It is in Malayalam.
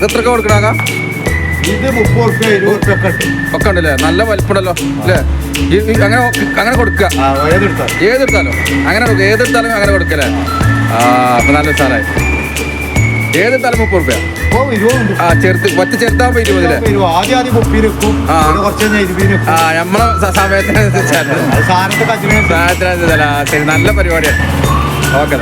എത്രയൊക്കെ കൊടുക്കണാകാ? ഇത് 30 രൂപ ഒക്കെ ഉണ്ടല്ലേ? നല്ല വലിപ്പുണ്ടല്ലോ അല്ലേ? അങ്ങനെ കൊടുക്കുക, ഏതെടുത്താലോ അങ്ങനെ കൊടുക്കുക, ഏതെടുത്താലും അങ്ങനെ കൊടുക്കല്ലേ? അപ്പൊ നല്ല സാറായി. ഏതെടുത്താലും 30 രൂപ. ഒറ്റ ചെറുതാകുമ്പോ 20 അല്ലേ? നമ്മളെ സമയത്തിനനുസരിച്ചാണ്. ശരി, നല്ല പരിപാടിയാണ്. ഓക്കെ.